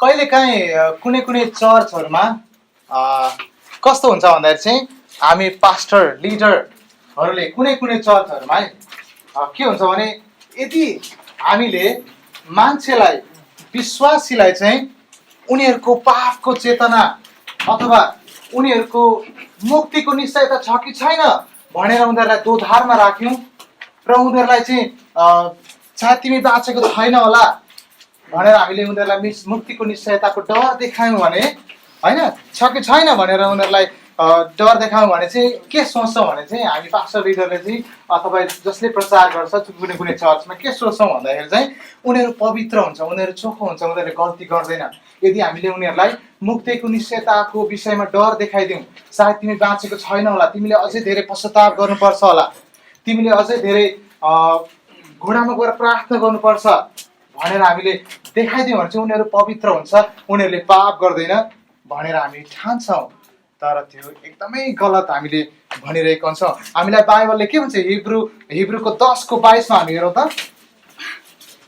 कहिलेकाहीँ कुनै कुनै चर्चहरूमा कस्तो हुन्छ भन्दाखेरि चाहिँ हामी पास्टर लिडरहरूले कुनै कुनै चर्चहरूमा है के हुन्छ भने यदि हामीले मान्छेलाई विश्वासीलाई चाहिँ उनीहरूको पापको चेतना अथवा उनीहरूको मुक्तिको निश्चयता छ कि छैन भनेर उनीहरूलाई दोधारमा राख्यौँ र उनीहरूलाई चाहिँ सायद तिमी बाँचेको छैन होला भनेर हामीले उनीहरूलाई मुक्तिको निश्चयताको डर देखायौँ भने होइन छ कि छैन भनेर उनीहरूलाई डर देखायौँ भने चाहिँ के सोच्छौँ भने चाहिँ हामी पास्टर लिडरले चाहिँ अथवा जसले प्रचार गर्छ कुनै कुनै चर्चमा के सोच्छौँ भन्दाखेरि चाहिँ उनीहरू पवित्र हुन्छ, उनीहरू चोखो हुन्छ, उनीहरूले गल्ती गर्दैन। यदि हामीले उनीहरूलाई मुक्तिको निश्चयताको विषयमा डर देखाइदिउँ, सायद तिमी बाँचेको छैन होला, तिमीले अझै धेरै पश्चाताप गर्नुपर्छ होला, तिमीले अझै धेरै घुँडामा गएर प्रार्थना गर्नुपर्छ भनेर हामीले देखाइदिउँ भने चाहिँ उनीहरू पवित्र हुन्छ, उनीहरूले पाप गर्दैन भनेर हामी ठान्छौँ। तर त्यो एकदमै गलत हामीले भनिरहेको हुन्छौँ। हामीलाई बाइबलले के भन्छ? हिब्रूको 10:22 हामी हेरौँ त।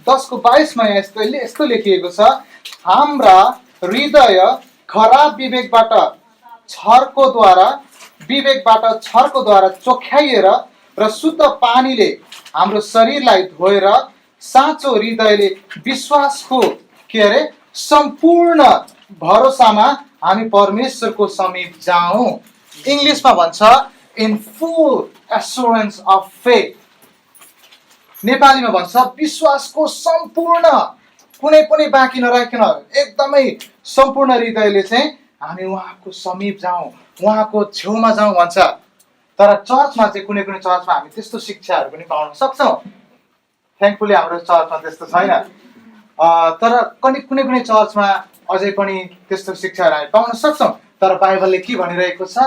10:22 यस्तो लेखिएको छ, हाम्रा हृदय खराब विवेकबाट छर्कोद्वारा चोख्याइएर र शुद्ध पानीले हाम्रो शरीरलाई धोएर साँचो हृदयले विश्वासको सम्पूर्ण भरोसामा हामी परमेश्वरको समीप जाउँ। इङ्ग्लिसमा भन्छ in full assurance of faith. नेपालीमा भन्छ विश्वासको सम्पूर्ण, कुनै पनि बाँकी नराखिकन एकदमै सम्पूर्ण हृदयले चाहिँ हामी उहाँको समीप जाउँ, उहाँको छेउमा जाउँ भन्छ। तर चर्चमा चाहिँ कुनै कुनै चर्चमा हामी त्यस्तो शिक्षाहरू पनि पाउन सक्छौँ। थ्याङ्कफुली हाम्रो चर्चमा त्यस्तो छैन। तर कुनै कुनै चर्चमा अझै पनि त्यस्तो शिक्षाहरू हामी पाउन सक्छौँ। तर बाइबलले के भनिरहेको छ?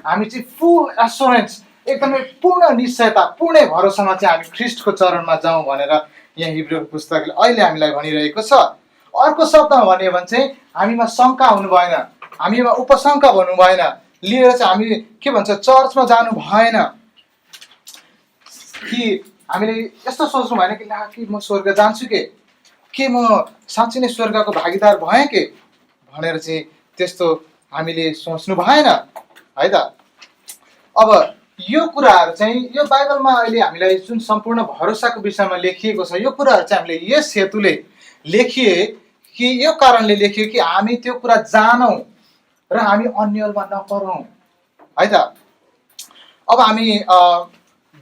हामी चाहिँ फुल एस्योरेन्स, एकदमै पूर्ण निश्चयता, पूर्ण भरोसामा चाहिँ हामी ख्रिस्टको चरणमा जाउँ भनेर यहाँ हिब्रूको पुस्तकले अहिले हामीलाई भनिरहेको छ। अर्को शब्दमा भन्यो भने चाहिँ हामीमा शङ्का हुनु भएन, हामीमा उपशङ्का भन्नु भएन, लिएर चाहिँ हामी के भन्छ चर्चमा जानु भएन कि हामीले यस्तो सोच्नु भएन कि ला कि म स्वर्ग जान्छु के म साँच्चै नै स्वर्गको भागीदार भएँ के भनेर चाहिँ त्यस्तो हामीले सोच्नु भएन है त। अब यो कुराहरू चाहिँ यो बाइबलमा अहिले हामीलाई जुन सम्पूर्ण भरोसाको विषयमा लेखिएको छ, यो कुराहरू चाहिँ हामीले यस हेतुले लेखिए कि यो कारणले लेखियो कि हामी त्यो कुरा जानौँ र हामी अन्यलमा नपरौँ है त। अब हामी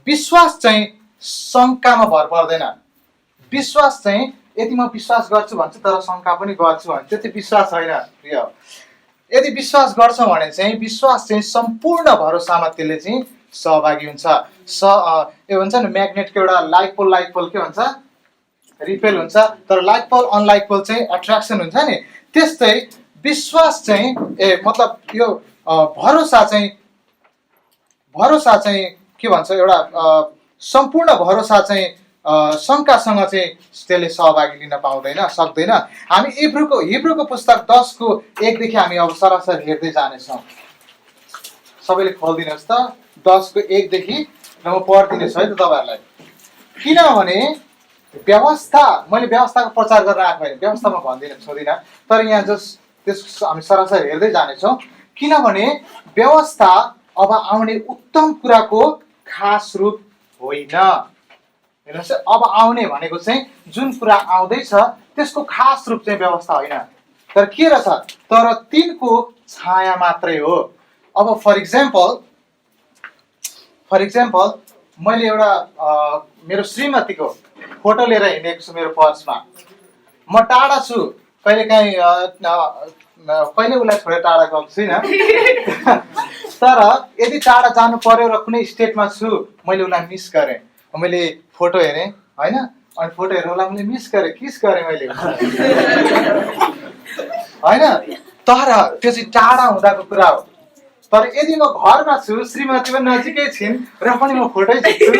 विश्वास चाहिँ शङ्कामा भर पर्दैन। विश्वास चाहिँ यदि म विश्वास गर्छु भन्छ तर शङ्का पनि गर्छु भने त्यो चाहिँ विश्वास होइन प्रिय। यदि विश्वास गर्छौँ भने चाहिँ विश्वास चाहिँ सम्पूर्ण भरोसामा त्यसले चाहिँ सहभागी हुन्छ। यो भन्छ नि म्याग्नेटको एउटा लाइक पोल के भन्छ रिपेल हुन्छ, तर लाइक पोल अनलाइक पोल चाहिँ एट्र्याक्सन हुन्छ नि। त्यस्तै विश्वास चाहिँ मतलब यो भरोसा चाहिँ के भन्छ एउटा सम्पूर्ण भरोसा चाहिँ शङ्कासँग चाहिँ त्यसले सहभागी लिन पाउँदैन, सक्दैन। हामी हिब्रूको पुस्तक 10:1 हामी अब सरासरी हेर्दै जानेछौँ। सबैले खोलिदिनुहोस् त 10:1 र म पढिदिनेछु है त तपाईँहरूलाई। किनभने मैले व्यवस्थाको प्रचार गर्न आएको होइन, व्यवस्थामा भन्दिनँ छोदिनँ, तर यहाँ त्यस हामी सरासरी हेर्दै जानेछौँ। किनभने व्यवस्था अब आउने उत्तम कुराको खास रूप होइन। हेर्नुहोस्, अब आउने भनेको चाहिँ जुन कुरा आउँदैछ त्यसको खास रूप चाहिँ व्यवस्था होइन, तर के रहेछ? तर तिनको छाया मात्रै हो। अब फर इक्जाम्पल मैले एउटा मेरो श्रीमतीको फोटो लिएर हिँडेको छु मेरो पर्समा। म टाढा छु, कहिले उसलाई छोडेर टाढा गएको छुइनँ। तर यदि टाढा जानु पर्यो र कुनै स्टेटमा छु, मैले उसलाई मिस गरेँ, मैले फोटो हेरेँ होइन, अनि फोटो हेरेर उसलाई मैले मिस गरेँ, किस गरेँ मैले होइन। तर त्यो चाहिँ टाढा हुँदाको कुरा हो। तर यदि म घरमा छु, श्रीमती पनि नजिकै छिन् र पनि म फोटै झिक्छु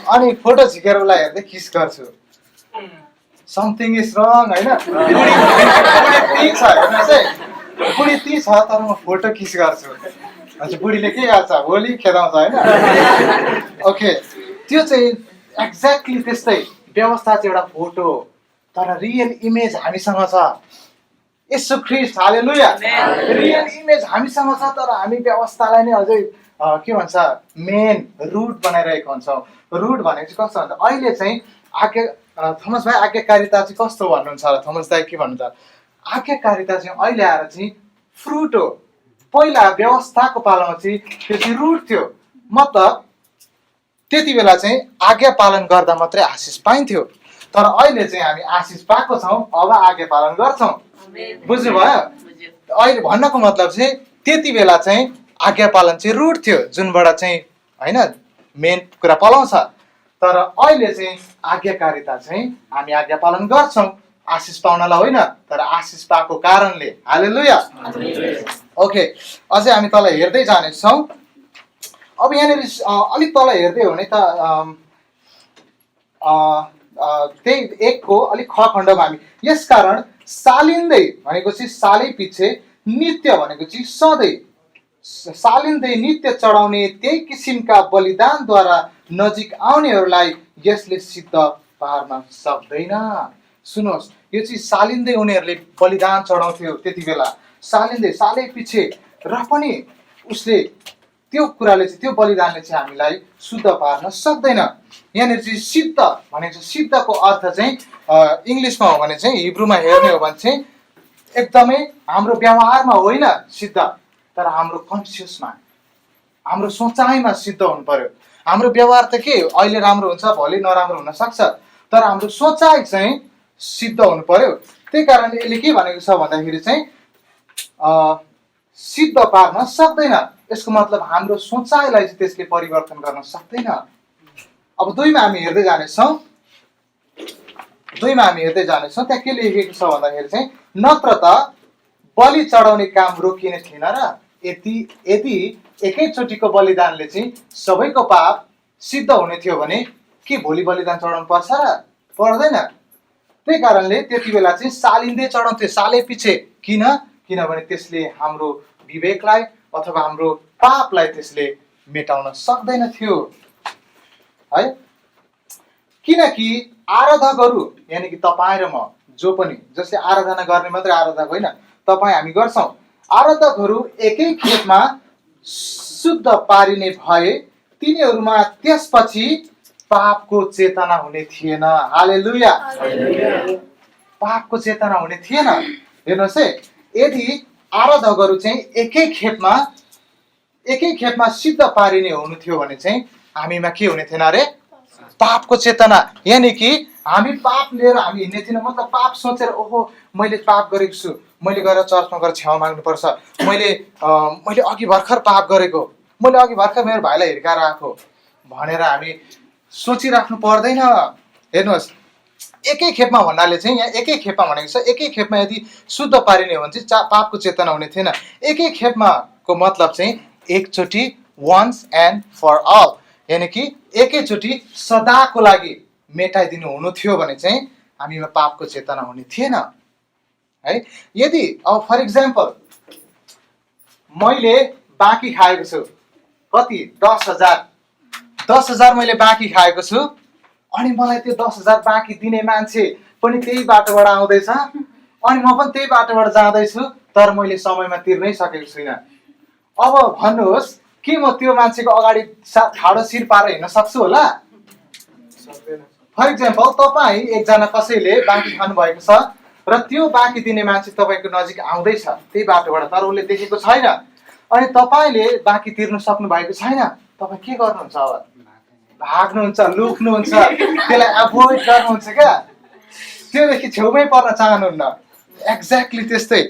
अनि फोटो झिकेर उसलाई हेर्दै किस गर्छु, समथिङ इज रङ होइन। बुढी ती छ तर म फोटो किस गर्छु। बुढीले के गर्छ? भोलि खेदाउँछ होइन। ओके, त्यो चाहिँ एक्ज्याक्टली त्यस्तै। व्यवस्था चाहिँ एउटा फोटो हो, तर रियल इमेज हामीसँग छ। येशू ख्रीष्ट, हालेलुया। रियल इमेज हामीसँग छ, तर हामी व्यवस्थालाई नै अझै के भन्छ मेन रुट बनाइरहेको हुन्छौँ। रुट भनेको चाहिँ कस्तो भन्दा अहिले चाहिँ थोमस भाइ आज्ञाकारिता चाहिँ कस्तो भन्नुहुन्छ होला? थोमस दाइ के भन्नुहुन्छ? आज्ञाकारिता चाहिँ अहिले आएर चाहिँ फ्रुट हो। पहिला व्यवस्थाको पालामा चाहिँ त्यो चाहिँ रुट थियो। मतलब त्यति बेला चाहिँ आज्ञा पालन गर्दा मात्रै आशिष पाइन्थ्यो, तर अहिले चाहिँ हामी आशिष पाएको छौँ, अब आज्ञा पालन गर्छौँ। बुझ्नुभयो? अहिले भन्नको मतलब चाहिँ त्यति बेला चाहिँ आज्ञा पालन चाहिँ रुट थियो, जुनबाट चाहिँ होइन मेन कुरा पलाउँछ। तर अहिले चाहिँ आज्ञाकारिता चाहिँ हामी आज्ञा पालन गर्छौँ आशिष पाउनलाई होइन, तर आशिष पाएको कारणले। हालेलुया। ओके, अझै हामी तल हेर्दै जानेछौँ। अब यहाँनिर अलिक तल हेर्दै हो भने त त्यही 1 को अलिक ख खण्डमा हामी यसकारण सालिँदै भनेको चाहिँ सालै पछि, नित्य भनेको चाहिँ सधैँ, सालिँदै नित्य चढाउने त्यही किसिमका बलिदानद्वारा नजिक आउनेहरूलाई यसले सिद्ध पार्न सक्दैन। सुन्नुहोस्, यो चाहिँ सालिँदै उनीहरूले बलिदान चढाउँथ्यो त्यति बेला, सालिँदै सालै पछि, र पनि उसले त्यो कुराले चाहिँ त्यो बलिदानले चाहिँ हामीलाई शुद्ध पार्न सक्दैन। यहाँनिर चाहिँ सिद्ध भनेको चाहिँ सिद्धको अर्थ चाहिँ इङ्ग्लिसमा हो भने चाहिँ हिब्रूमा हेर्ने हो भने चाहिँ एकदमै हाम्रो व्यवहारमा होइन सिद्ध, तर हाम्रो कन्सियसमा, हाम्रो सोचाइमा सिद्ध हुनु पर्यो। हाम्रो व्यवहार त के अहिले राम्रो हुन्छ, भोलि नराम्रो हुन सक्छ, तर हाम्रो सोचाइ चाहिँ सिद्ध हुनु पर्यो। त्यही कारणले यसले के भनेको छ भन्दाखेरि चाहिँ सिद्ध पार्न सक्दैन। यसको मतलब हाम्रो सोचाइलाई चाहिँ त्यसले परिवर्तन गर्न सक्दैन। अब 2 मा हामी हेर्दै जानेछौँ। 2 मा हामी हेर्दै जानेछौँ, त्यहाँ के लेखेको छ भन्दाखेरि चाहिँ नत्र त बलि चढाउने काम रोकिने थिएन र यदि एकैचोटिको बलिदानले चाहिँ सबैको पाप सिद्ध हुने थियो भने के भोलि बलिदान चढाउनु पर्छ र? पर्दैन। त्यही कारणले त्यति बेला चाहिँ सालिँदै चढाउँथ्यो, सालै पछि। किनभने त्यसले हाम्रो विवेकलाई अथवा हाम्रो पापलाई त्यसले मेटाउन सक्दैन थियो है। किनकि आराधकहरू यानि कि तपाईँ र म, जो पनि जसले आराधना गर्ने मात्रै आराधक होइन, तपाईँ हामी गर्छौँ, आराधकहरू एकै खेपमा शुद्ध पारिने भए तिनीहरूमा त्यसपछि पापको चेतना हुने थिएन। हालेलुया। पापको चेतना हुने थिएन। हेर्नुहोस् है, यदि आराधकहरू चाहिँ एकै खेपमा सिद्ध पारिने हुनु थियो भने चाहिँ हामीमा के हुने थिएन अरे? पापको चेतना। यानि कि हामी पाप लिएर हामी हिँड्ने थिएन। मतलब पाप सोचेर ओहो मैले पाप गरेको छु, मैले गएर चर्चमा गएर क्षमा माग्नुपर्छ, मैले अघि भर्खर पाप गरेको, मैले अघि भर्खर मेरो भाइलाई हिर्काएर आएको भनेर हामी सोचिराख्नु पर्दैन। हेर्नुहोस्, एकै खेपमा भन्नाले चाहिँ यहाँ एकै खेपमा भनेको छ, एकै खेपमा यदि शुद्ध पारिने हो भने चाहिँ पापको चेतना हुने थिएन। एकै खेपमा को मतलब चाहिँ एकचोटि, वन्स एन्ड फर अल, यानि कि एकैचोटि सदाको लागि मेटाइदिनु हुनु थियो भने चाहिँ हामीमा पापको चेतना हुने थिएन है। यदि अब फर इक्जाम्पल मैले बाँकी खाएको छु, कति 10,000 मैले बाँकी खाएको छु, अनि मलाई त्यो 10,000 बाँकी दिने मान्छे पनि त्यही बाटोबाट आउँदैछ, अनि म पनि त्यही बाटोबाट जाँदैछु, तर मैले समयमा तिर्नै सकेको छुइनँ। अब भन्नुहोस्, के म त्यो मान्छेको अगाडि ठाडो शिर पारेर हिँड्न सक्छु होला? फर इक्जाम्पल तपाईँ एकजना कसैले बाँकी खानु भएको छ र त्यो बाँकी दिने मान्छे तपाईँको नजिक आउँदैछ त्यही बाटोबाट, तर उसले देखेको छैन, अनि तपाईँले बाँकी तिर्नु सक्नु भएको छैन, तपाईँ के गर्नुहुन्छ? अब भाग्नुहुन्छ, लुक्नुहुन्छ, त्यसलाई एभोइड गर्नुहुन्छ क्या, त्योदेखि छेउमै पर्न चाहनुहुन्न। एक्ज्याक्टली त्यस्तै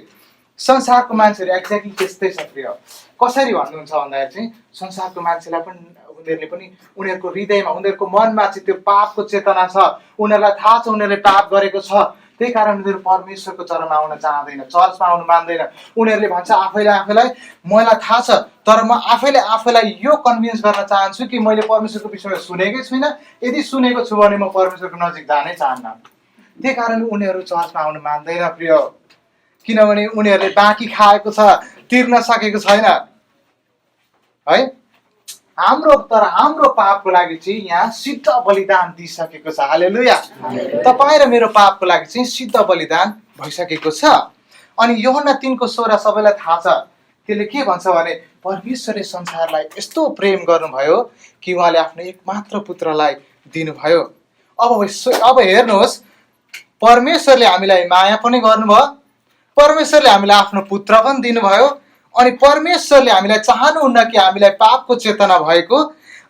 संसारको मान्छेहरू एक्ज्याक्टली त्यस्तै छ। प्रिय कसरी भन्नुहुन्छ भन्दाखेरि चाहिँ संसारको मान्छेलाई पनि उनीहरूको हृदयमा, उनीहरूको मनमा चाहिँ त्यो पापको चेतना छ। उनीहरूलाई थाहा छ उनीहरूले पाप गरेको छ, त्यही कारण उनीहरू परमेश्वरको चरणमा आउन चाहँदैन, चर्चमा आउनु मान्दैन। उनीहरूले भन्छ आफैलाई मलाई थाहा छ, तर म आफैलाई यो कन्भिन्स गर्न चाहन्छु कि मैले परमेश्वरको विषयमा सुनेकै छुइनँ, यदि सुनेको छु भने म परमेश्वरको नजिक जानै चाहन्न। त्यही कारण उनीहरू चर्चमा आउनु मान्दैन प्रिय, किनभने उनीहरूले बाँकी खाएको छ, तिर्न सकेको छैन है। हाम्रो पापको लागि चाहिँ यहाँ सिद्ध बलिदान दिइसकेको छ। हालेलुया। तपाईँ र मेरो पापको लागि चाहिँ सिद्ध बलिदान भइसकेको छ। अनि यूहन्ना 3:16 सबैलाई थाहा छ। त्यसले के भन्छ भने परमेश्वरले संसारलाई यस्तो प्रेम गर्नुभयो कि उहाँले आफ्नो एकमात्र पुत्रलाई दिनुभयो। अब हेर्नुहोस्, परमेश्वरले हामीलाई माया पनि गर्नुभयो, परमेश्वरले हामीलाई आफ्नो पुत्र पनि दिनुभयो, अनि परमेश्वरले हामीलाई चाहनुहुन्न कि हामीलाई पापको चेतना भएको,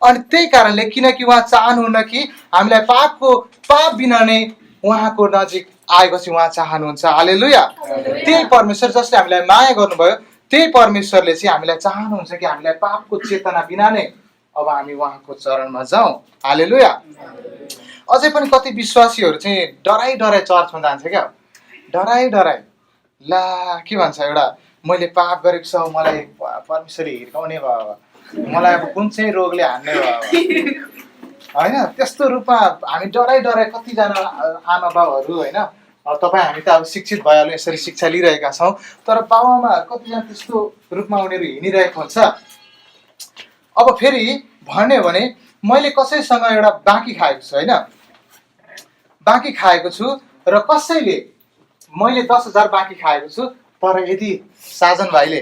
अनि त्यही कारणले किनकि उहाँ चाहनुहुन्न कि हामीलाई पाप बिना नै उहाँको नजिक आएपछि उहाँ चाहनुहुन्छ। हालेलुया। त्यही परमेश्वर जसले हामीलाई माया गर्नुभयो त्यही परमेश्वरले चाहिँ हामीलाई चाहनुहुन्छ कि हामीलाई पापको चेतना बिना नै अब हामी उहाँको चरणमा जाउँ। हालेलुया। अझै पनि कति विश्वासीहरू चाहिँ डराइ चर्चमा जान्छ क्या, डराइ ला के भन्छ, एउटा मैले पाप गरेको छ, मलाई परमेश्वरले हिर्काउने भयो, मलाई अब कुन चाहिँ रोगले हान्ने भयो होइन। त्यस्तो रूपमा हामी डराइ कतिजना आमा बाबुहरू होइन, तपाईँ हामी त अब शिक्षित भइहाल्यो, यसरी शिक्षा लिइरहेका छौँ, तर बाबुआमाहरू कतिजना त्यस्तो रूपमा उनीहरू हिँडिरहेको हुन्छ। अब फेरि भन्यो भने मैले कसैसँग एउटा बाँकी खाएको छु होइन, बाँकी खाएको छु र कसैले मैले 10,000 बाँकी खाएको छु, तर यदि साजन भाइले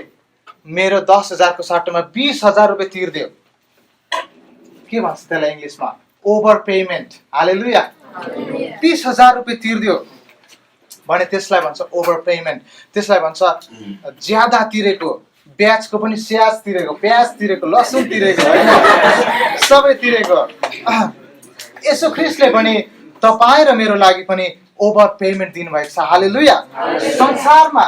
मेरो 10,000को सट्टामा 20,000 रुपियाँ तिर्दियो, के भन्छ त्यसलाई इङ्ग्लिसमा? Over payment. हालेलुया। 30,000 रुपियाँ तिर्दियो भने त्यसलाई भन्छ ओभर पेमेन्ट। त्यसलाई भन्छ ज्यादा तिरेको, ब्याजको पनि स्याज तिरेको, प्याज तिरेको, लसुन तिरेको होइन, सबै तिरेको। यसो ख्रिस्टले पनि तपाईँ र मेरो लागि पनि ओभर पेमेन्ट दिनुभएको छ। हालेलुया। संसारमा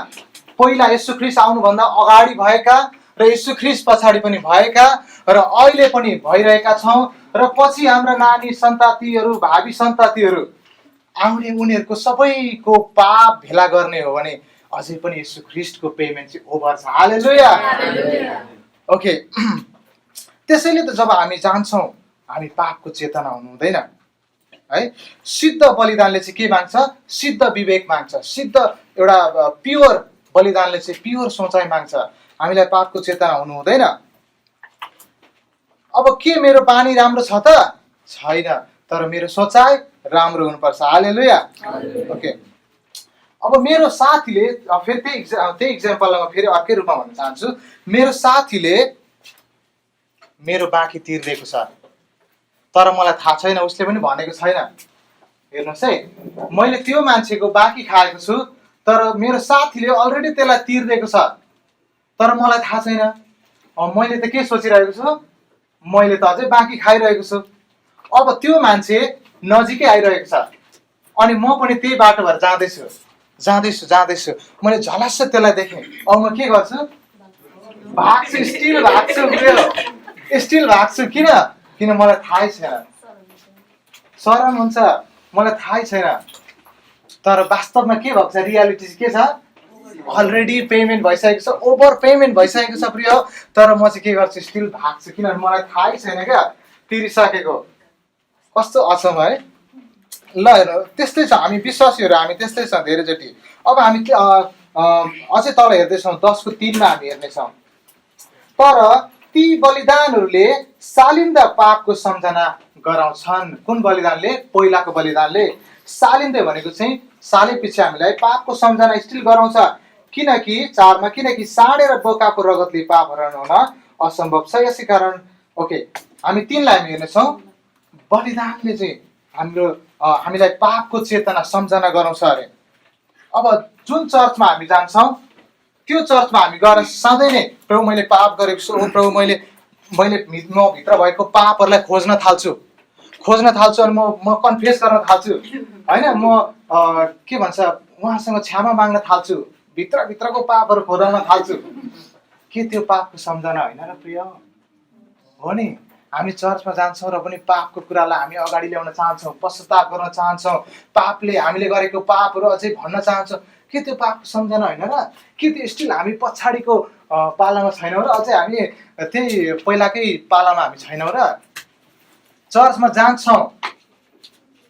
पहिला यसु ख्रिस्ट आउनुभन्दा अगाडि भएका र यसु ख्रिस्ट पछाडि पनि भएका र अहिले पनि भइरहेका छौँ र पछि हाम्रा नानी सन्ततिहरू, भावी सन्ततिहरू आउने, उनीहरूको सबैको पाप भेला गर्ने हो भने अझै पनि यसु ख्रिस्टको पेमेन्ट चाहिँ ओभर छ। हालेलुया। ओके। त्यसैले त जब हामी जान्छौँ हामी पापको चेतना हुनु हुँदैन है। सिद्ध बलिदानले चाहिँ के माग्छ? सिद्ध विवेक माग्छ। सिद्ध एउटा प्योर बलिदानले चाहिँ प्योर सोचाइ माग्छ। हामीलाई पापको चेतना हुनु हुँदैन। अब के मेरो बानी राम्रो छ त? छैन, तर मेरो सोचाइ राम्रो हुनुपर्छ। हालेलुया। ओके। अब मेरो साथीले, फेरि त्यही इक्जाम्पललाई म फेरि अर्कै रूपमा भन्न चाहन्छु। मेरो साथीले मेरो बाँकी तिर्दिएको छ, तर मलाई थाहा छैन, उसले पनि भनेको छैन। हेर्नुहोस् है, मैले त्यो मान्छेको बाँकी खाएको छु, तर मेरो साथीले अलरेडी त्यसलाई तिर्दिएको छ, तर मलाई थाहा छैन। मैले त के सोचिरहेको छु? मैले त अझै बाँकी खाइरहेको छु। अब त्यो मान्छे नजिकै आइरहेको छ अनि म पनि त्यही बाटो भएर जाँदैछु। मैले झलस्स त्यसलाई देखेँ। अब म के गर्छु? भाग्छु, स्टिल भाग्छु। किन मलाई थाहै छैन, शरम हुन्छ, मलाई थाहै छैन। तर वास्तवमा के भएको छ? रियालिटी चाहिँ के छ? अलरेडी पेमेन्ट भइसकेको छ, ओभर पेमेन्ट भइसकेको छ प्रिय। तर म चाहिँ के गर्छु? स्टिल भाग्छु, किनभने मलाई थाहै छैन क्या तिरिसकेको। कस्तो अचम्म है। ल हेर्नु, त्यस्तै छ हामी विश्वासीहरू, हामी त्यस्तै छ धेरैचोटि। अब हामी अझै तल हेर्दैछौँ, 10:3 हामी हेर्नेछौँ। तर ती बलिदानहरूले सालिन्दा पापको सम्झना गराउँछन्। कुन बलिदानले? पहिलाको बलिदानले। सालिन्दै भनेको चाहिँ सालै पछि हामीलाई पापको सम्झना स्टिल गराउँछ। किनकि 4 किनकि साँडे र बोकाको रगतले पाप हरण हुन असम्भव छ। यसै कारण ओके, हामी 3लाई हामी हेर्नेछौँ। बलिदानले चाहिँ हामीलाई पापको चेतना सम्झना गराउँछ अरे। अब जुन चर्चमा हामी जान्छौँ त्यो चर्चमा हामी गएर सधैँ नै प्रभु मैले पाप गरेको छु, प्रभु मैले भित्र भएको पापहरूलाई खोज्न थाल्छु अनि म कन्फेस गर्न थाल्छु होइन। म के भन्छ, उहाँसँग क्षमा माग्न थाल्छु, भित्रको पापहरू खोदाउन थाल्छु। के त्यो पापको सम्झना होइन र प्रिय? हो नि। हामी चर्चमा जान्छौँ र पनि पापको कुरालाई हामी अगाडि ल्याउन चाहन्छौँ, पश्चाताप गर्न चाहन्छौँ, पापले हामीले गरेको पापहरू अझै भन्न चाहन्छौँ। के त्यो पापको सम्झना होइन र? के त्यो स्टिल हामी पछाडिको पालामा छैनौँ र? अझै हामी त्यही पहिलाकै पालामा हामी छैनौँ र? चर्चमा जान्छौँ,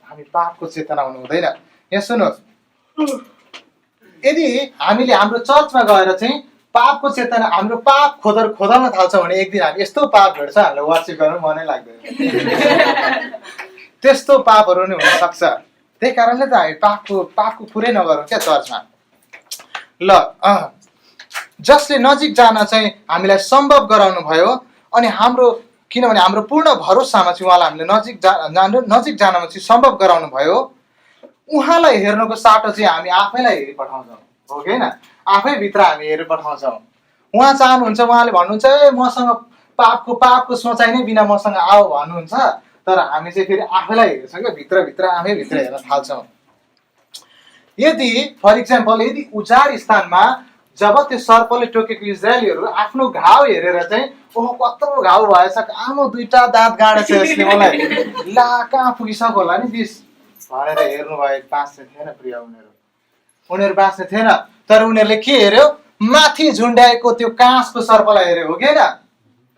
हामी पापको चेतना हुनु हुँदैन। यहाँ सुन्नुहोस्, यदि हामीले हाम्रो चर्चमा गएर चाहिँ पापको चेतना, हाम्रो पाप खोदाउन थाल्छौँ भने एक दिन हामी यस्तो पाप भेट्छ हामीलाई वर्सिप गर्नु मनै लाग्दैन। त्यस्तो पापहरू नि हुनसक्छ। त्यही कारणले त हामी पापको कुरै नगरौँ क्या चर्चमा। ल जसले नजिक जान चाहिँ हामीलाई सम्भव गराउनु भयो अनि हाम्रो किनभने हाम्रो पूर्ण भरोसामा चाहिँ उहाँलाई हामीले नजिक जानमा चाहिँ सम्भव गराउनु भयो। उहाँलाई हेर्नुको साटो चाहिँ हामी आफैलाई हेरि पठाउँछौँ, हो कि होइन? आफै भित्र हामी हेरि पठाउँछौँ। उहाँ चाहनुहुन्छ, उहाँले भन्नुहुन्छ ए मसँग पापको सोचाइ नै बिना मसँग आओ भन्नुहुन्छ, तर हामी चाहिँ फेरि आफैलाई हेर्छौँ क्या, भित्रभित्र आफैभित्र हेर्न थाल्छौँ। यदि फर इक्जाम्पल यदि उजाड स्थानमा जब त्यो सर्पले टोकेको इजरायलीहरू आफ्नो घाउ हेरेर चाहिँ ओहो कत्रो घाउ भएछ, आमा दुईटा दाँत गाडेछ यसले मलाई, ला कहाँ पुगिसक्यो होला नि बिस भनेर हेर्नु भए बाँच्ने थिएन प्रिय। उनीहरू बाँच्ने थिएन, तर उनीहरूले के हेऱ्यो? माथि झुन्ड्याएको त्यो काँसको सर्पलाई हेऱ्यो, हो कि होइन?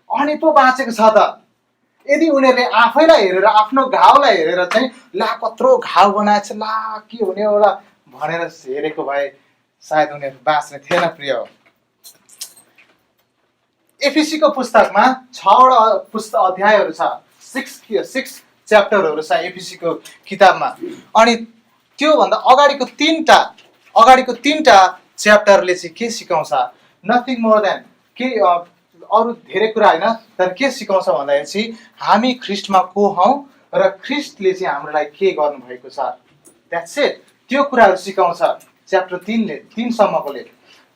अनि पो बाँचेको छ त। यदि उनीहरूले आफैलाई हेरेर आफ्नो घाउलाई हेरेर चाहिँ ला कत्रो घाउ बनाएछ, ला के हुने होला भनेर हेरेको भए सायद उनीहरू बाँच्ने थिएन प्रिय। एफिसीको पुस्तकमा 6वटा अध्यायहरू छ, 6 च्याप्टरहरू छ एफिसीको किताबमा। अनि त्योभन्दा अगाडिको तीनटा च्याप्टरले चाहिँ के सिकाउँछ? नथिङ मोर देन के अरू धेरै कुरा होइन, तर के सिकाउँछ भन्दाखेरि चाहिँ हामी ख्रिस्टमा को हौँ र ख्रिस्टले चाहिँ हामीलाई के गर्नुभएको छ, द्याट्स इट। त्यो कुराहरू सिकाउँछ च्याप्टर 3 सम्मकोले।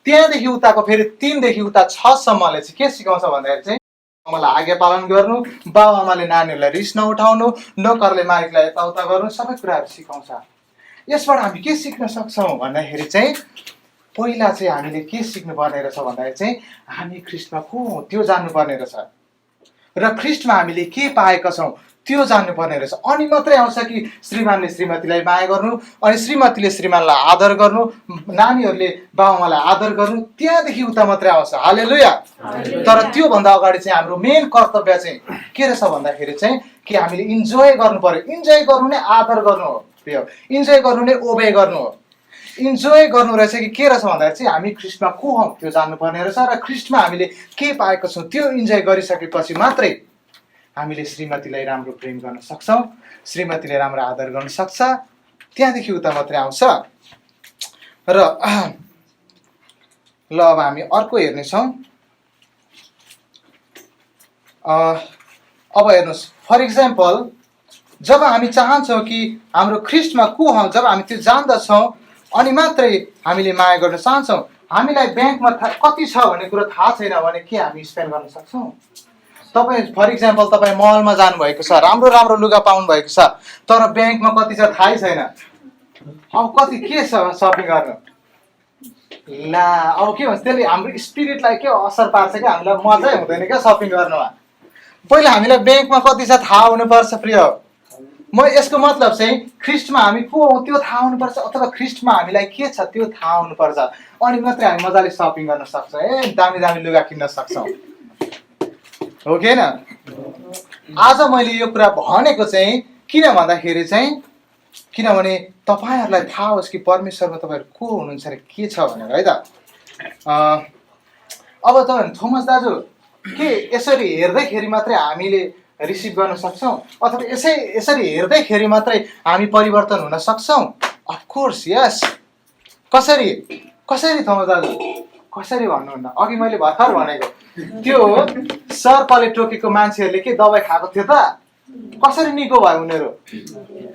त्यहाँदेखि उताको फेरि 3 देखि उता 6 सम्मले चाहिँ के सिकाउँछ भन्दाखेरि चाहिँ आमालाई आज्ञा पालन गर्नु, बाउ आमाले नानीहरूलाई रिस नउठाउनु, नोकरले मालिकलाई यताउता गर्नु, सबै कुराहरू सिकाउँछ। यसबाट हामी के सिक्न सक्छौँ भन्दाखेरि चाहिँ पहिला चाहिँ हामीले के सिक्नुपर्ने रहेछ भन्दाखेरि चाहिँ हामी ख्रिस्टमा को हौँ त्यो जान्नुपर्ने रहेछ र ख्रिस्टमा हामीले के पाएका छौँ त्यो जान्नुपर्ने रहेछ। अनि मात्रै आउँछ कि श्रीमानले श्रीमतीलाई माया गर्नु, अनि श्रीमतीले श्रीमानलाई आदर गर्नु, नानीहरूले बाउआमालाई आदर गर्नु, त्यहाँदेखि उता मात्रै आउँछ। हालेलुया। तर त्योभन्दा अगाडि चाहिँ हाम्रो मेन कर्तव्य चाहिँ के रहेछ भन्दाखेरि चाहिँ कि हामीले इन्जोय गर्नु पर्यो। इन्जोय गर्नु नै आदर गर्नु हो, इन्जोय गर्नु नै ओबे गर्नु हो। इन्जोय गर्नु रहेछ कि के रहेछ भन्दाखेरि चाहिँ हामी ख्रिस्टमा को हौँ त्यो जान्नुपर्ने रहेछ र ख्रिस्टमा हामीले के पाएको छौँ त्यो इन्जोय गरिसकेपछि मात्रै हामीले श्रीमतीलाई राम्रो प्रेम गर्न सक्छौँ, श्रीमतीले राम्रो आदर गर्न सक्छ, त्यहाँदेखि उता मात्रै आउँछ। र ल अब हामी अर्को हेर्नेछौँ। अब हेर्नुहोस्, फर इक्जाम्पल जब हामी चाहन्छौँ कि हाम्रो ख्रिस्टमा को हौँ, जब हामी त्यो जान्दछौँ अनि मात्रै हामीले माया गर्न चाहन्छौँ। हामीलाई ब्याङ्कमा कति छ भन्ने कुरो थाहा छैन भने के हामी स्पेन्ड गर्न सक्छौँ? तपाईँ फर इक्जाम्पल तपाईँ मलमा जानुभएको छ, राम्रो राम्रो लुगा पाउनु भएको छ, तर ब्याङ्कमा कति छ थाहै छैन। अब कति के छ सपिङ गर्नु? ला अब के भन्छ त्यसले हाम्रो स्पिरिटलाई के असर पार्छ क्या, हामीलाई मजै हुँदैन क्या सपिङ गर्नुमा। पहिला हामीलाई ब्याङ्कमा कति छ थाहा हुनुपर्छ प्रिय। म यसको मतलब चाहिँ ख्रिस्टमा हामी को हौँ त्यो थाहा हुनुपर्छ, अथवा ख्रिस्टमा हामीलाई के छ त्यो थाहा हुनुपर्छ, अनि मात्रै हामी मजाले सपिङ गर्न सक्छौँ, दामी दामी लुगा किन्न सक्छौँ, हो कि होइन? आज मैले यो कुरा भनेको चाहिँ किन भन्दाखेरि चाहिँ किनभने तपाईँहरूलाई थाहा होस् कि परमेश्वरमा तपाईँहरू को हुनुहुन्छ र के छ भनेर, है त। अब तपाईँ थोमस दाजु के यसरी हेर्दैखेरि मात्रै हामीले रिसिभ गर्न सक्छौँ, अथवा यसरी हेर्दैखेरि मात्रै हामी परिवर्तन हुन सक्छौँ? अफकोर्स यस। कसरी थोमस दाजु कसरी भन्नुहुन्न? अघि मैले भर्खर भनेको त्यो सर्पले टोकेको मान्छेहरूले के दबाई खाएको थियो त? कसरी निको भयो उनीहरू?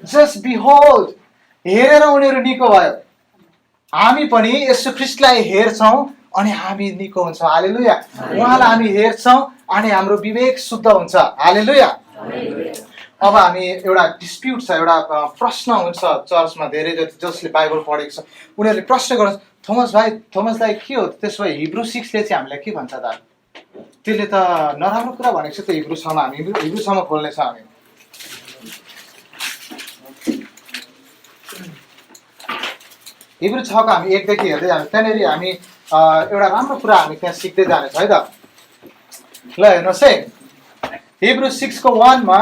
जस्ट बिहोल्ड, हेरेर उनीहरू निको भयो। हामी पनि यसो ख्रिस्टलाई हेर्छौँ अनि हामी निको हुन्छौँ। हालेलुया। उहाँलाई हामी हेर्छौँ अनि हाम्रो विवेक शुद्ध हुन्छ। हालेलुया। अब हामी एउटा डिस्प्युट छ, एउटा प्रश्न हुन्छ चर्चमा, धेरै जसले बाइबल पढेको छ उनीहरूले प्रश्न गर्छ, थोमस दाइ के हो त्यसो भए हिब्रू 6ले चाहिँ हामीलाई के भन्छ त? त्यसले त नराम्रो कुरा भनेको छ त हिब्रूसम्म, हामी हिब्रूसम्म खोल्नेछ हामी। हिब्रू 6को हामी 1 देखि हेर्दै जान्छौँ, त्यहाँनिर हामी एउटा राम्रो कुरा हामी त्यहाँ सिक्दै जानेछौँ, है त। ल हेर्नुहोस् है, हिब्रू 6को 1 मा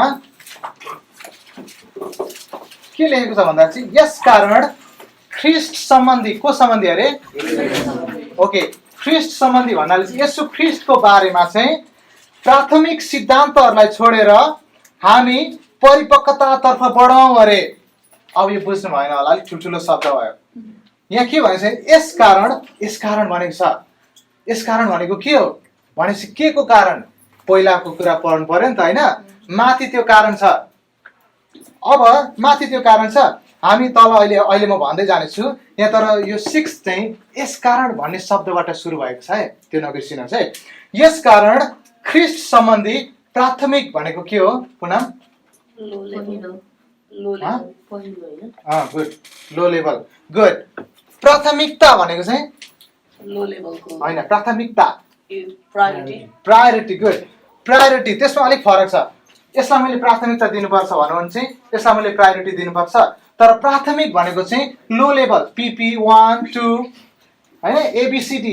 के लेखेको छ भन्दा चाहिँ यस कारण ख्रिस्ट सम्बन्धी, को सम्बन्धी अरे? ओके, ख्रिस्ट सम्बन्धी भन्नाले चाहिँ यसो ख्रिस्टको बारेमा चाहिँ प्राथमिक सिद्धान्तहरूलाई छोडेर हामी परिपक्वतातर्फ बढौँ अरे। अब यो बुझ्नु भएन होला, अलिक ठुल्ठुलो शब्द भयो। यहाँ के भनेको छ यस कारण भनेको छ। यस कारण भनेको के हो भनेपछि के को कारण पहिलाको कुरा पढ्नु पर्यो नि त हैन। माथि त्यो कारण छ। अब माथि त्यो कारण छ हामी तल अहिले म भन्दै जानेछु यहाँ। तर यो 6 चाहिँ यस कारण भन्ने शब्दबाट सुरु भएको छ है, त्यो नबिर्सिनुहोस् है। यस कारण ख्रीष्ट सम्बन्धी प्राथमिक भनेको के हो पुनम? गुड, लो लेभल। गुड। प्राथमिकता भनेको चाहिँ लो लेभलको हैन, प्राथमिकता प्रायोरिटी। Good, priority. त्यसमा अलिक फरक छ। यसलाई मैले प्राथमिकता दिनुपर्छ भन्नु भने चाहिँ यसलाई मैले प्रायोरिटी दिनुपर्छ। तर प्राथमिक भनेको चाहिँ लो लेभल, PP 1 2 हैन, ABCD,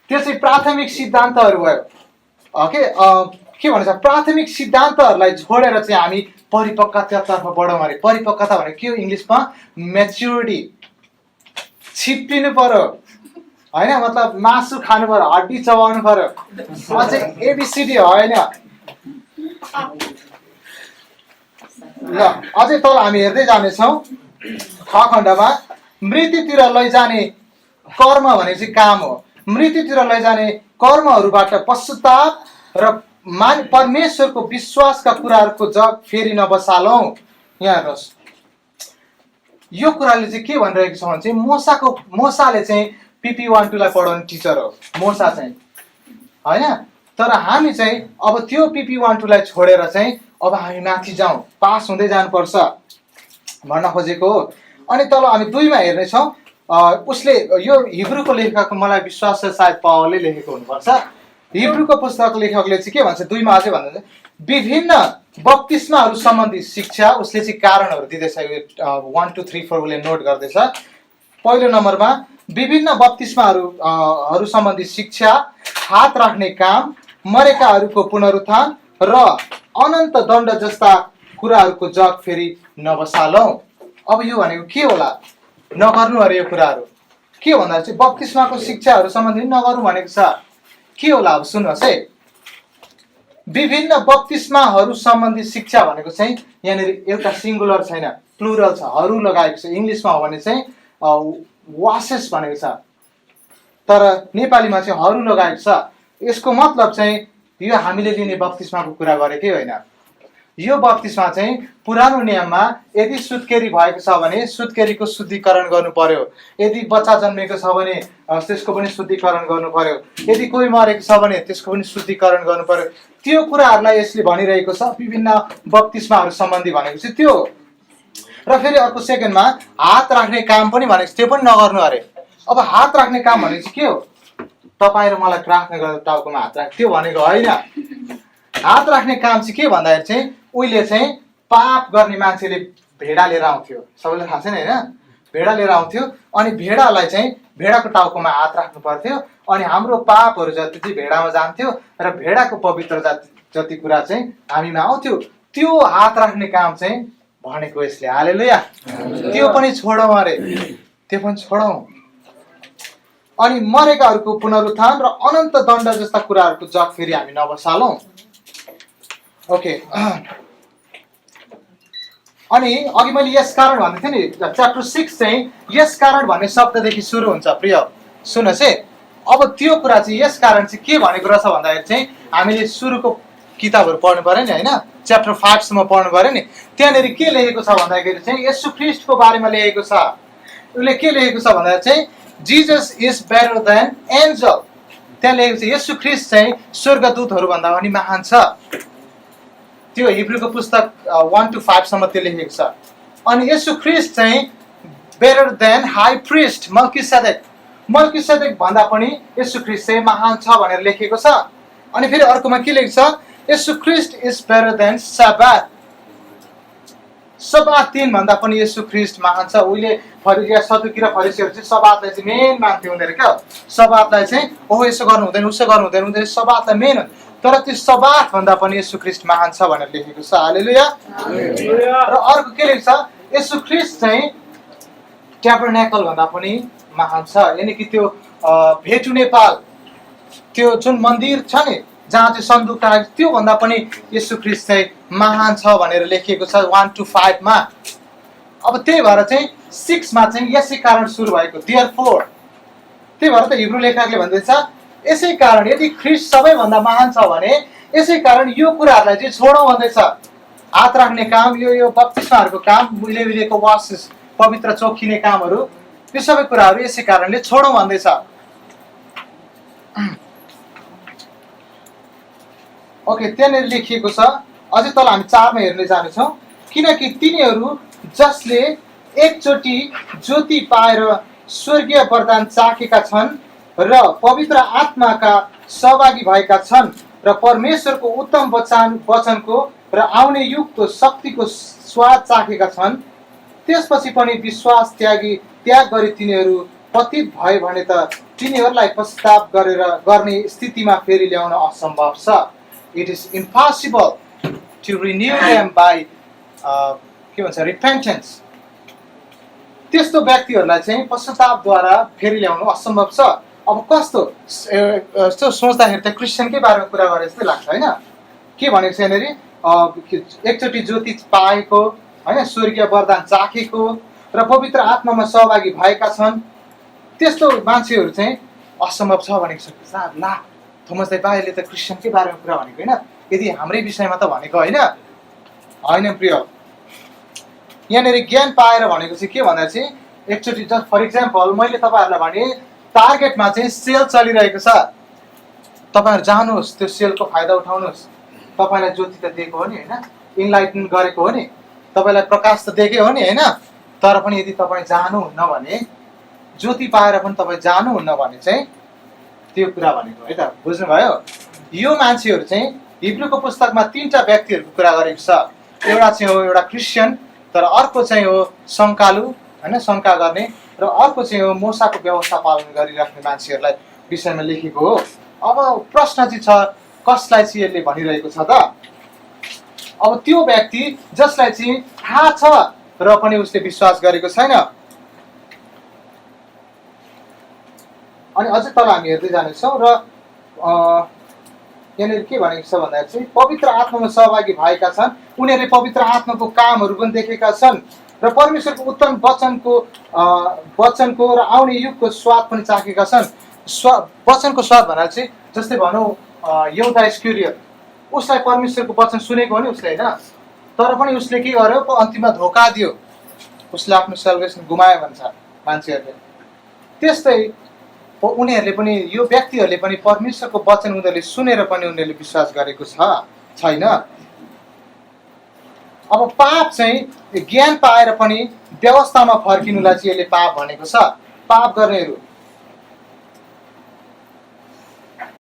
त्यो चाहिँ प्राथमिक सिद्धान्तहरू भयो। ओके, के भन्छ प्राथमिक सिद्धान्तहरूलाई छोडेर चाहिँ हामी परिपक्वतातर्फ बढौँ अरे। परिपक्वता भनेको के हो इङ्ग्लिसमा? म्याच्युरिटी। छिप्पिनु पर्यो हैन, मतलब मासु खानु पर्यो, हड्डी चबाउनु पर्यो। अझै ABCD होइन। ल अझै तल हामी हेर्दै जानेछौँ। ख खण्डमा मृत्युतिर लैजाने कर्म भनेको चाहिँ काम हो। मृत्युतिर लैजाने कर्महरूबाट पश्चाताप र परमेश्वरको विश्वासका कुराहरूको जग फेरि नबसालौँ। यहाँ हेर्नुहोस्, यो कुराले चाहिँ के भनिरहेको छ भने चाहिँ मोसाले चाहिँ PP 1 2 लाई पढाउने टिचर हो मोसा चाहिँ हैन। तर हामी चाहिँ अब त्यो PP 1 2 लाई छोडेर चाहिँ अब हामी माथि जाउँ, पास हुँदै जानुपर्छ भन्न खोजेको हो। अनि तल हामी 2 मा हेर्नेछौँ। उसले यो हिब्रूको लेखक मलाई विश्वास छ सायद पावलले लेखेको हुनुपर्छ। हिब्रूको पुस्तक लेखकले चाहिँ के भन्छ 2 मा अझै भन्नुहुन्छ विभिन्न बप्तिस्माहरू सम्बन्धी शिक्षा। उसले चाहिँ कारणहरू दिँदैछ। 1 2 3 4 उसले नोट गर्दैछ। पहिलो नम्बरमा विभिन्न बप्तिस्माहरू सम्बन्धी शिक्षा, हात राख्ने काम, मरेकाहरूको पुनरुत्थान र अनन्त दण्ड जस्ता कुराहरूको जग फेरि नबसालौँ। अब यो भनेको के होला? नगर्नु अरे यो कुराहरू। के भन्दा चाहिँ बप्तिस्माको शिक्षाहरू सम्बन्धी नगर्नु भनेको छ। के होला अब सुन्नुहोस् है। विभिन्न बप्तिस्माहरू सम्बन्धी शिक्षा भनेको चाहिँ यहाँनिर एउटा सिङ्गुलर छैन, प्लुरल छ, हरू लगाएको छ। इङ्ग्लिसमा हो भने चाहिँ वासेस भनेको छ, तर नेपालीमा चाहिँ हरू लगाएको छ। यसको मतलब चाहिँ यो हामीले लिने बप्तिस्माको कुरा गरेकै होइन। यो बप्तिस्मा चाहिँ पुरानो नियममा यदि सुत्केरी भएको छ भने सुत्केरीको शुद्धिकरण गर्नु पर्यो। यदि बच्चा जन्मेको छ भने त्यसको पनि शुद्धिकरण गर्नु पर्यो। यदि कोही मरेको छ भने त्यसको पनि शुद्धिकरण गर्नु पर्यो। त्यो कुराहरूलाई यसले भनिरहेको छ। विभिन्न बप्तिस्माहरू सम्बन्धी भनेको चाहिँ त्यो हो। र फेरि अर्को सेकेन्डमा हात राख्ने काम पनि भनेको त्यो पनि नगर्नु अरे। अब हात राख्ने काम भनेको चाहिँ के हो? तपाईँ र मलाई प्रार्थना गरेर टाउकोमा हात राख्ने त्यो भनेको होइन। हात राख्ने काम चाहिँ के भन्दाखेरि चाहिँ उहिले चाहिँ पाप गर्ने मान्छेले भेडा लिएर आउँथ्यो। सबैलाई थाहा छैन होइन? भेडा लिएर आउँथ्यो अनि भेडालाई चाहिँ भेडाको टाउकोमा हात राख्नु पर्थ्यो अनि हाम्रो पापहरू जति चाहिँ भेडामा जान्थ्यो र भेडाको पवित्र जति कुरा चाहिँ हामीमा आउँथ्यो। त्यो हात राख्ने काम चाहिँ भनेको यसले। हालेलुया। त्यो पनि छोडौँ अरे, त्यो पनि छोडौँ। अनि मरेकाहरूको पुनरुत्थान र अनन्त दण्ड जस्ता कुराहरूको जग फेरि हामी नबसालौँ। ओके, अनि अघि मैले यस कारण भन्दै थिएँ नि, च्याप्टर 6 चाहिँ यस कारण भन्ने शब्ददेखि सुरु हुन्छ। प्रिय सुन्नुहोस् है। अब त्यो कुरा चाहिँ यस कारण चाहिँ के भनेको रहेछ भन्दाखेरि चाहिँ हामीले सुरुको किताबहरू पढ्नु पर्यो नि होइन, च्याप्टर 5 सम्म पढ्नु पर्यो नि। त्यहाँनिर के लेखेको छ भन्दाखेरि चाहिँ येशू ख्रीष्टको बारेमा लेखेको छ। उसले के लेखेको छ भन्दाखेरि चाहिँ Jesus is better than angel. त्यहाँ लेखेको छ येशू ख्रीष्ट चाहिँ स्वर्गदूतहरू भन्दा पनि महान छ। त्यो हिब्रूको पुस्तक 1 to 5 सम्म त्यो लेखेको छ। अनि येशू ख्रीष्ट चाहिँ बेटर देन हाई प्रिस्ट मल्किसेदेक भन्दा पनि येशू ख्रीष्ट चाहिँ महान छ भनेर लेखेको छ। अनि फेरि अर्कोमा के लेखेको छ? येशू ख्रीष्ट इज बेटर देन सबात 3 भन्दा पनि येशू ख्रीष्ट महान छ। उहिले सदुकी र फरिसीहरू चाहिँ सबातलाई चाहिँ मेन मान्थे उनीहरू क्या। सबातलाई चाहिँ ओहो यसो गर्नु हुँदैन उसो गर्नु हुँदैन, उनीहरू सबातलाई मेन हो। तर त्यो सबात भन्दा पनि येशू ख्रीष्ट महान छ भनेर लेखेको छ। हालेलुया। र अर्को के लेखेको छ? येशू ख्रीष्ट चाहिँ ट्याबरनेकल भन्दा पनि महान छ। यानि कि त्यो भेटु नेपाल त्यो जुन मन्दिर छ नि जहाँ चाहिँ सन्दुक राखेको त्यो भन्दा पनि येशू ख्रीष्ट चाहिँ महान छ भनेर लेखिएको छ 1 to 5 मा। अब त्यही भएर चाहिँ 6मा चाहिँ यसै कारण सुरु भएको therefore। त्यही भएर त हिब्रू लेखकले भन्दैछ यसै कारण यदि ख्रीष्ट सबैभन्दा महान छ भने यसै कारण यो कुराहरूलाई चाहिँ छोडौँ भन्दैछ। हात राख्ने काम, यो बप्तिस्माहरूको काम, उहिलेको वास पवित्र चोखिने कामहरू, यो सबै कुराहरू यसै कारणले छोडौँ भन्दैछ। ओके, त्यहाँनिर लेखिएको छ। अझै तल हामी 4मा हेर्ने जानेछौँ। किनकि तिनीहरू जसले एकचोटि ज्योति पाएर स्वर्गीय वरदान चाखेका छन् र पवित्र आत्माका सहभागी भएका छन् र परमेश्वरको उत्तम वचनको र आउने युगको शक्तिको स्वाद चाखेका छन्, त्यसपछि पनि विश्वास त्याग गरी तिनीहरू पतित भए भने त तिनीहरूलाई पश्चाताप गर्ने स्थितिमा फेरि ल्याउन असम्भव छ। It is impossible to renew them by के भन्छ repentance। त्यस्तो व्यक्तिहरूलाई चाहिँ पश्चातापद्वारा फेरि ल्याउनु असम्भव छ। अब कस्तो यस्तो सोच्दाखेरि त क्रिस्चियनकै बारेमा कुरा गरे जस्तै लाग्छ होइन। के भनेको छ यहाँनिर, एकचोटि ज्योति पाएको होइन, स्वर्गीय वरदान चाखेको र पवित्र आत्मामा सहभागी भएका छन्, त्यस्तो मान्छेहरू चाहिँ असम्भव छ भनेको छ। ला थोमस दाइले त क्रिस्चियनकै बारेमा कुरा भनेको होइन, यदि हाम्रै विषयमा त भनेको होइन। होइन प्रिय, यहाँनिर ज्ञान पाएर भनेको चाहिँ के भन्दा चाहिँ एकचोटि जस्ट फर इक्जाम्पल मैले तपाईँहरूलाई भने टार्गेटमा चाहिँ सेल चलिरहेको छ, तपाईँहरू जानुहोस्, त्यो सेलको फाइदा उठाउनुहोस्। तपाईँलाई ज्योति त दिएको हो नि होइन, इन्लाइटन गरेको हो नि, तपाईँलाई प्रकाश त दिएकै हो नि होइन। तर पनि यदि तपाईँ जानुहुन्न भने, ज्योति पाएर पनि तपाईँ जानुहुन्न भने चाहिँ त्यो कुरा भनेको है त, बुझ्नुभयो। यो मान्छेहरू चाहिँ हिब्रूको पुस्तकमा 3टा व्यक्तिहरूको कुरा गरेको छ। एउटा चाहिँ हो एउटा क्रिस्चियन, तर अर्को चाहिँ हो शङ्कालु होइन, शङ्का गर्ने, र अर्को चाहिँ हो मोसाको व्यवस्था पालन गरिराख्ने मान्छेहरूलाई विषयमा लेखेको हो। अब प्रश्न चाहिँ छ कसलाई चाहिँ यसले भनिरहेको छ त? अब त्यो व्यक्ति जसलाई चाहिँ थाहा छ र पनि उसले विश्वास गरेको छैन। अनि अझै तल हामी हेर्दै जानेछौँ र यहाँनिर के भनेको छ भन्दा चाहिँ पवित्र आत्मामा सहभागी भएका छन्, उनीहरूले पवित्र आत्माको कामहरू पनि देखेका छन् र परमेश्वरको उत्तम वचनको र आउने युगको स्वाद पनि चाखेका छन्। वचनको स्वाद भनेर चाहिँ जस्तै भनौँ यहुदा इस्करियोत, उसलाई परमेश्वरको वचन सुनेको हो नि उसले होइन, तर पनि उसले के गर्यो, अन्तिममा धोका दियो, उसले आफ्नो सेल्भेसन गुमायो भन्छ मान्छेहरूले। त्यस्तै उनीहरूले पनि, यो व्यक्तिहरूले पनि परमेश्वरको वचन उनीहरूले सुनेर पनि उनीहरूले विश्वास गरेको छैन। अब पाप चाहिँ ज्ञान पाएर पनि व्यवस्थामा फर्किनुलाई चाहिँ यसले पाप भनेको छ। पाप गर्नेहरू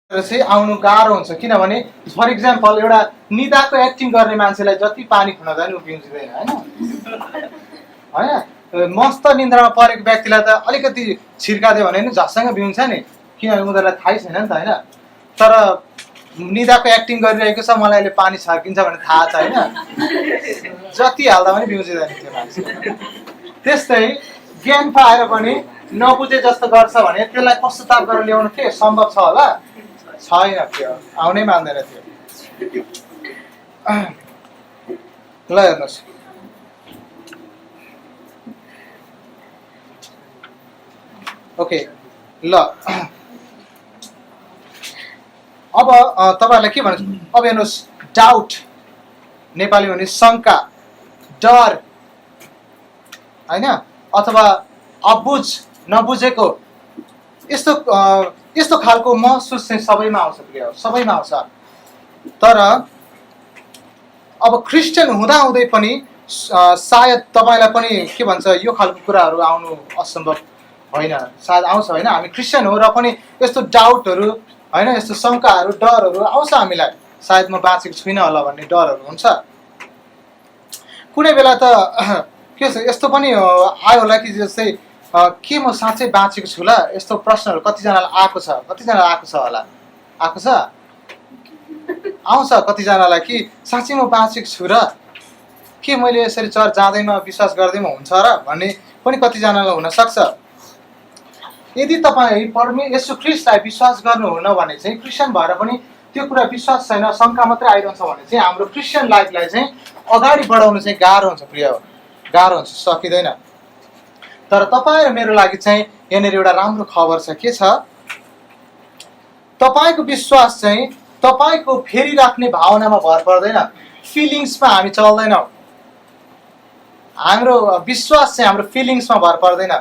चाहिँ आउनु गाह्रो हुन्छ, किनभने फर इक्जाम्पल एउटा निदाको एक्टिङ गर्ने मान्छेलाई जति पानी खुवाउँदा पनि उभिउँदैन होइन। मस्त निन्द्रामा परेको व्यक्तिलाई त अलिकति छिर्कादियो भने नि झस्सँग बिउन्छ नि, किनभने उनीहरूलाई थाहै छैन नि त होइन। तर निदाको एक्टिङ गरिरहेको छ, मलाई अहिले पानी छर्किन्छ भने थाहा छ होइन, जति हाल्दा पनि बिउजिँदैन त्यो मान्छे। त्यस्तै ज्ञान पाएर पनि नबुझे जस्तो गर्छ भने त्यसलाई पश्चाताप गरेर ल्याउनु के सम्भव छ होला? छैन, त्यो आउनै मान्दैन थियो। ल हेर्नुहोस्, ओके ल अब तपाईँहरूलाई के भन्नु, अब हेर्नुहोस्, डाउट नेपाली भने शङ्का, डर होइन, अथवा अबुझ, नबुझेको, यस्तो खालको महसुस चाहिँ सबैमा आउँछ प्रिय, सबैमा आउँछ। तर अब क्रिस्चियन हुँदाहुँदै पनि सायद तपाईँलाई पनि के भन्छ यो खालको कुराहरू आउनु असम्भव होइन, सायद आउँछ होइन। हामी क्रिस्चियन हो र पनि यस्तो डाउटहरू होइन, यस्तो शङ्काहरू, डरहरू आउँछ हामीलाई, सायद म बाँचेको छुइनँ होला भन्ने डरहरू हुन्छ। कुनै बेला त के छ यस्तो पनि आयो होला कि जस्तै के म साँच्चै बाँचेको छु होला, यस्तो प्रश्नहरू कतिजनालाई आएको छ, कतिजनालाई आएको छ होला, आएको छ, आउँछ कतिजनालाई कि साँच्चै म बाँचेको छु र के मैले यसरी चर्च जाँदैमा विश्वास गर्दैमा हुन्छ र भन्ने पनि कतिजनालाई हुनसक्छ। यदि तपाईँ येशू ख्रीष्टलाई विश्वास गर्नुहुन्न भने चाहिँ, क्रिस्चियन भएर पनि त्यो कुरा विश्वास छैन, शङ्का मात्रै आइरहन्छ भने चाहिँ हाम्रो क्रिस्चियन लाइफलाई चाहिँ अगाडि बढाउनु चाहिँ गाह्रो हुन्छ प्रिय, गाह्रो हुन्छ, सकिँदैन। तर तपाईँ र मेरो लागि चाहिँ यहाँनिर एउटा राम्रो खबर छ। के छ? तपाईँको विश्वास चाहिँ तपाईँको फेरिराख्ने भावनामा भर पर्दैन, फिलिङ्समा हामी चल्दैनौँ। हाम्रो विश्वास चाहिँ हाम्रो फिलिङ्समा भर पर्दैन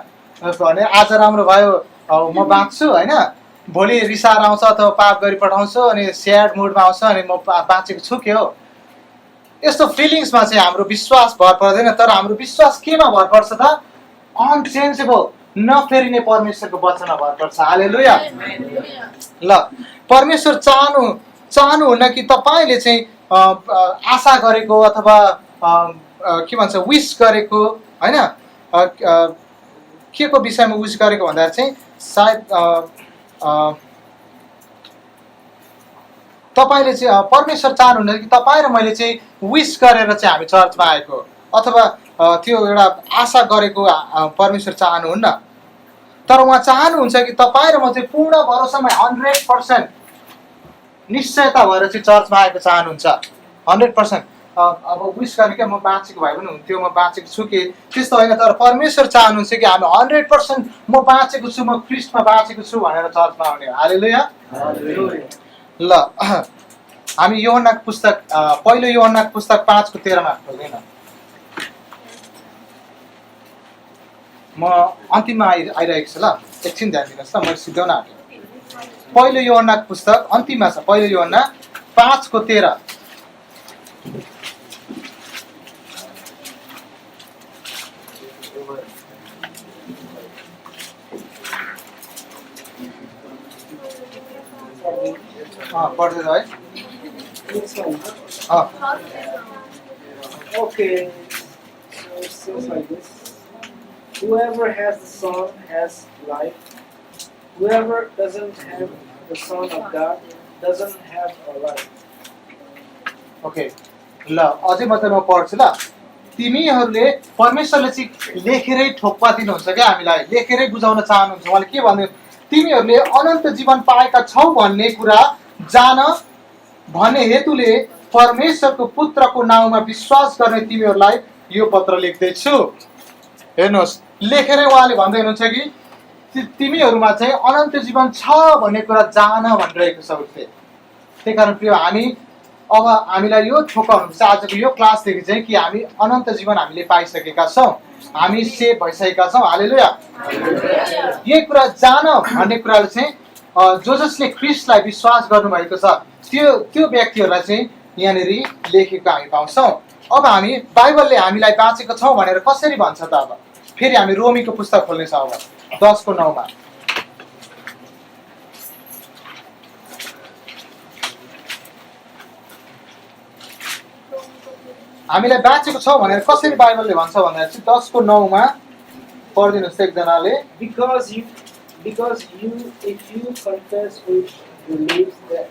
भने आज राम्रो भयो म बाँच्छु होइन, भोलि रिसार आउँछ अथवा पाप गरी पठाउँछु अनि स्याड मुडमा आउँछ अनि म बाँचेको छु के हो, यस्तो फिलिङ्समा चाहिँ हाम्रो विश्वास भर पर्दैन। तर हाम्रो विश्वास केमा भर पर्छ त? अनचेन्जेबल, नफेरिने परमेश्वरको वचनमा भर पर्छ। हालेलुया। ल, परमेश्वर चाहनुहुन्न कि तपाईँले चाहिँ आशा गरेको अथवा के भन्छ विस गरेको होइन, के को विषयमा विस गरेको भन्दा चाहिँ सायद तपाईँले चाहिँ परमेश्वर चाहनुहुन्न कि तपाईँ र मैले चाहिँ विस गरेर चाहिँ हामी चर्चमा आएको अथवा त्यो एउटा आशा गरेको परमेश्वर चाहनुहुन्न। तर उहाँ चाहनुहुन्छ कि तपाईँ र म चाहिँ पूर्ण भरोसामा 100% निश्चयता भएर चाहिँ चर्चमा आएको चाहनुहुन्छ। 100% अब विस गर्ने क्या म बाँचेको भए पनि हुन्थ्यो, म बाँचेको छु कि, त्यस्तो होइन। तर परमेश्वर चाहनुहुन्छ कि हामी 100% म बाँचेको छु, म ख्रिस्टमा बाँचेको छु भनेर चर्चमा आउने। हालेलुया। ल, हामी यूहन्नाको पुस्तक पहिलो यूहन्नाको पुस्तक 5:13 खोल्दैन, म अन्तिममा आइरहेको छु। ल, एकछिन ध्यान दिनुहोस् ल, मैले सिद्धाउन आँटेँ। पहिलो यूहन्नाको पुस्तक अन्तिममा छ, पहिलो यूहन्ना 5:13। पढ्दै है। Okay, so it says like this. Whoever has the Son has life. Whoever doesn't have the Son of God doesn't have a life. Okay, ल अझै मात्र म पढ्छु। ल, तिमीहरूले परमेश्वरले चाहिँ लेखेरै ठोक्पा दिनुहुन्छ क्या, हामीलाई लेखेरै बुझाउन चाहनुहुन्छ। उहाँले के भन्नु? तिमीहरूले अनन्त जीवन पाएका छौ भन्ने कुरा जान भन्ने हेतुले परमेश्वरको पुत्रको नाउँमा विश्वास गर्ने तिमीहरूलाई यो पत्र लेख्दैछु। हेर्नुहोस्, लेखेरै उहाँले भन्दै हुनुहुन्छ कि तिमीहरूमा चाहिँ अनन्त जीवन छ भन्ने कुरा जान भनिरहेको छ उसले। त्यही कारण प्रिय, हामीलाई यो ठोक्काउनुपर्छ आजको यो क्लासदेखि चाहिँ कि हामी अनन्त जीवन हामीले पाइसकेका छौँ, हामी सेभ भइसकेका छौँ। हालेलुया। यही कुरा जान भन्ने कुराले चाहिँ जसले ख्रिस्टलाई विश्वास गर्नुभएको छ त्यो व्यक्तिहरूलाई चाहिँ यहाँनिर लेखेको हामी पाउँछौँ। अब हामी बाइबलले हामीलाई बाँचेको छौँ भनेर कसरी भन्छ त? अब फेरि हामी रोमीको पुस्तक खोल्नेछौँ अब 10:9। हामीलाई बाँचेको छौँ भनेर कसरी बाइबलले भन्छ भन्दा चाहिँ 10:9 पढिदिनुहोस् एकजनाले। Because if you confess with your lips that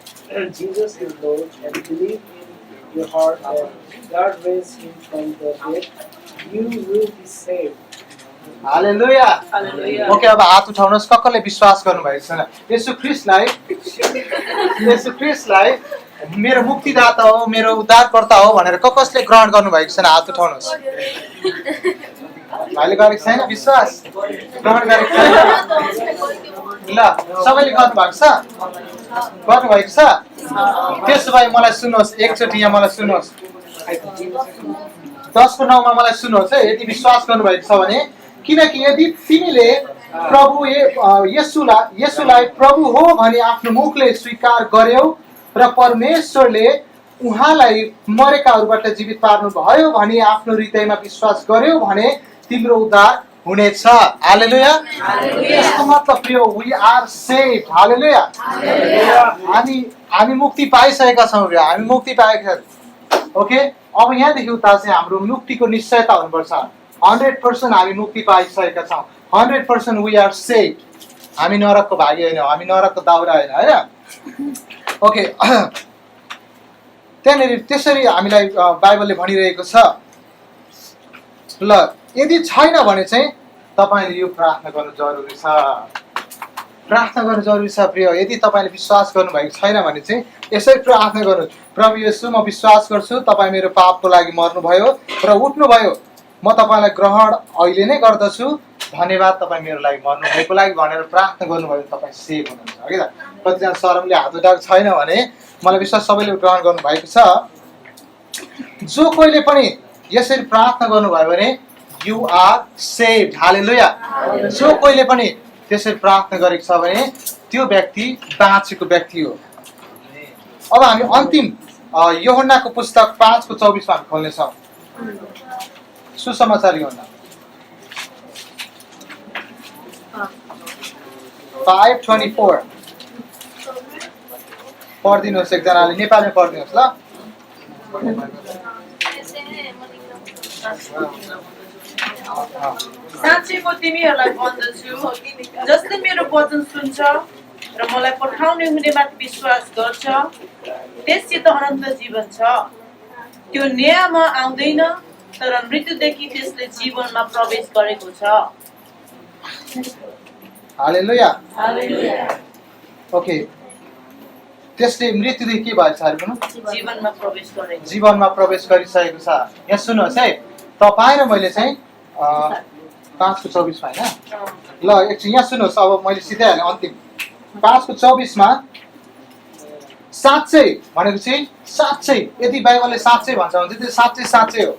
Jesus is Lord and believe in your heart that God raised him from the dead, you will be saved. Hallelujah. Okay, अब हात उठाउनुहोस्। कसले विश्वास गर्नुभएको छैन येशू ख्रिस्टलाई मेरो मुक्तिदाता हो, मेरो उद्धारकर्ता हो भनेर कसले ग्रहण गर्नुभएको छैन? हात उठाउनुहोस्। भाइले गरेको छैन विश्वास? ग्रहण गरेको छैन? ल, सबैले गर्नुभएको छ? गर्नुभएको छ? त्यसो भए मलाई सुन्नुहोस्, एकचोटि यहाँ मलाई सुन्नुहोस्। 10:9 मलाई सुन्नुहोस् है, यदि विश्वास गर्नुभएको छ भने। किनकि यदि तिमीले प्रभु येशूलाई प्रभु हो भनी आफ्नो मुखले स्वीकार गर्यौ र परमेश्वरले उहाँलाई मरेकाहरूबाट जीवित पार्नु भयो भनी आफ्नो हृदयमा विश्वास गर्यौ भने तिम्रो उद्धार हुनेछ। हालेलुया। यसको मतलब प्रिय, वी आर सेभ। हालेलुया। हामी मुक्ति पाइसकेका छौँ, हामी मुक्ति पाएका छौँ। ओके, अब यहाँदेखि उता चाहिँ हाम्रो मुक्तिको निश्चयता हुनुपर्छ। 100% हामी मुक्ति पाइसकेका छौँ। 100% वी आर सेभ। हामी नरकको भागी होइन, हामी नरकको दाउरा होइन, होइन? ओके, त्यहाँनिर त्यसरी हामीलाई बाइबलले भनिरहेको छ। ल, यदि छैन भने चाहिँ तपाईँले यो प्रार्थना गर्नु जरुरी छ। प्रार्थना गर्नु जरुरी छ प्रिय। यदि तपाईँले विश्वास गर्नुभएको छैन भने चाहिँ यसरी प्रार्थना गर्नु, प्रभु येशू म विश्वास गर्छु तपाईँ मेरो पापको लागि मर्नुभयो र उठ्नुभयो, म तपाईँलाई ग्रहण अहिले नै गर्दछु धन्यवाद तपाईँ मेरो लागि मर्नुभएको लागि भनेर प्रार्थना गर्नुभयो भने तपाईँ सेभ हुनुहुन्छ है त। कतिजना सरमले हात उठाएको छैन भने मलाई विश्वास सबैले ग्रहण गर्नुभएको छ। जो कोहीले पनि यसरी प्रार्थना गर्नुभयो भने यु आर सेभ। हालेलुया। जो कोहीले पनि त्यसरी प्रार्थना गरेको छ भने त्यो व्यक्ति बाँचेको व्यक्ति हो। अब हामी अन्तिम यूहन्नाको पुस्तक 5:24 हामी खोल्नेछौँ। सुसमाचार यूहन्ना 5:24 पढिदिनुहोस्। एकजनाले नेपालीमा पढिदिनुहोस् ल। साँच्चै म तिमीहरूलाई भन्दछु, जसले मेरो वचन सुन्छ र मलाई पठाउने हुनेमाथि विश्वास गर्छ त्यससित अनन्त जीवन छ। त्यो न्यायमा आउँदैन तर मृत्युदेखि त्यसले जीवनमा प्रवेश गरेको छ। हालेलुया। हालेलुया। ओके, त्यसले मृत्युदेखि के भएछ अरे भन्नु? जीवनमा प्रवेश गरेको। जीवनमा प्रवेश गरिसकेको छ। यहाँ सुन्नुहोस् है, तपाईँ र मैले चाहिँ 5:24 होइन ल एकछिन यहाँ सुन्नुहोस्। अब मैले सिधै हालेँ अन्तिम 5:24 साँच्चै भनेको चाहिँ साँच्चै, यदि बाइबलले साँच्चै भन्छ भने चाहिँ त्यो साँच्चै साँच्चै हो।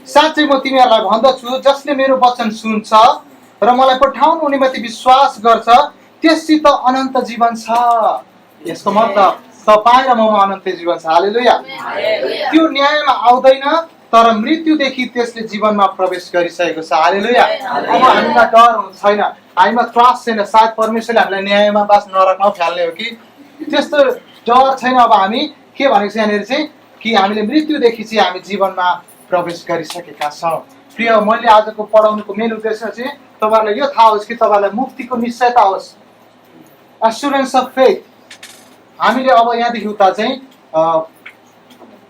साँच्चै म तिमीहरूलाई भन्दछु, जसले मेरो वचन सुन्छ र मलाई पठाउनु हुनेमाथि विश्वास गर्छ त्यससित अनन्त जीवन छ। यसको मतलब तपाईँ र ममा अनन्त जीवन छ। हालेलुया। त्यो न्यायमा आउँदैन तर मृत्युदेखि त्यसले जीवनमा प्रवेश गरिसकेको छ। हालेलुया। अब हामीमा डर छैन, हामीमा त्रास छैन। सायद परमेश्वरले हामीलाई न्यायमा बास नरकमा फ्याल्ने हो कि त्यस्तो डर छैन। अब हामी के भनेको छ यहाँनिर चाहिँ कि हामीले मृत्युदेखि चाहिँ हामी जीवनमा प्रवेश गरिसकेका छौँ। प्रिय, मैले आजको पढाउनुको मेन उद्देश्य चाहिँ तपाईँहरूलाई यो थाहा होस् कि तपाईँहरूलाई मुक्तिको निश्चयता होस्, एस्युरेन्स अफ फेथ। हामीले अब यहाँदेखि उता चाहिँ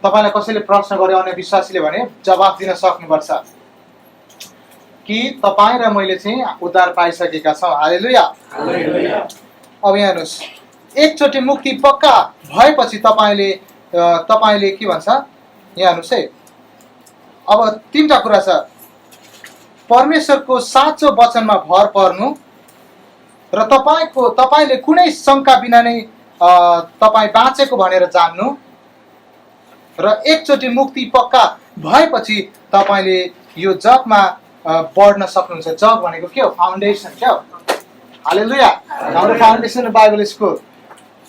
तपाईँलाई कसैले प्रश्न गर्यो अन्य विश्वासीले भने जवाफ दिन सक्नुपर्छ कि तपाईँ र मैले चाहिँ उद्धार पाइसकेका छौँ। हालेलुया। अब यहाँ हेर्नुहोस्, एकचोटि मुक्ति पक्का भएपछि तपाईँले के भन्छ यहाँ हेर्नुहोस् है। अब तीनटा कुरा छ, परमेश्वरको साँचो वचनमा भर पर्नु र तपाईँले कुनै शङ्का बिना नै तपाईँ बाँचेको भनेर जान्नु र एकचोटि मुक्ति पक्का भएपछि तपाईँले यो जगमा बढ्न सक्नुहुन्छ। जग भनेको के हो? फाउन्डेसन। क्या हो? हालेलुया। हाम्रो फाउन्डेसन बाइबल स्कुल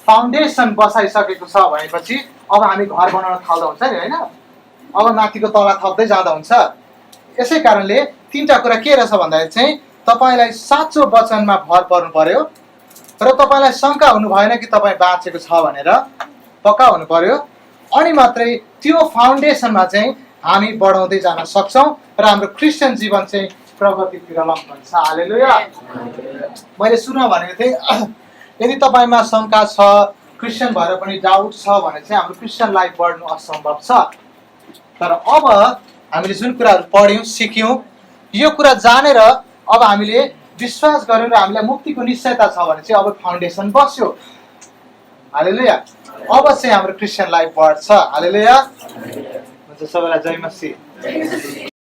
फाउन्डेसन बसाइसकेको छ भनेपछि अब हामी घर बनाउन थाल्दा हुन्छ नि होइन? अब माथिको तला थप्दै जाँदा हुन्छ। यसै कारणले तीनटा कुरा के रहेछ भन्दाखेरि चाहिँ तपाईँलाई साँचो वचनमा भर पर्नु पर्यो र तपाईँलाई शङ्का हुनु भएन कि तपाईँ बाँचेको छ भनेर पक्का हुनु पर्यो। अनि मात्रै त्यो फाउन्डेसनमा चाहिँ हामी बढाउँदै जान सक्छौँ र हाम्रो क्रिस्चियन जीवन चाहिँ प्रगतितिर लम्बन्छ। हालेलुया। मैले सुरुमा भनेको थिएँ यदि तपाईँमा शङ्का छ, क्रिस्चियन भएर पनि डाउट छ भने चाहिँ हाम्रो क्रिस्चियन लाइफ बढ्नु असम्भव छ। तर अब हामीले जुन कुराहरू पढ्यौँ सिक्यौँ यो कुरा जानेर अब हामीले विश्वास गऱ्यौँ र हामीलाई मुक्तिको निश्चयता छ भने चाहिँ अब फाउन्डेसन बस्यो। हालेलुया। अब चाहिँ हाम्रो क्रिस्चियन लाइफ बढ्छ। हालेलुया। हुन्छ, सबैलाई जय मसीह।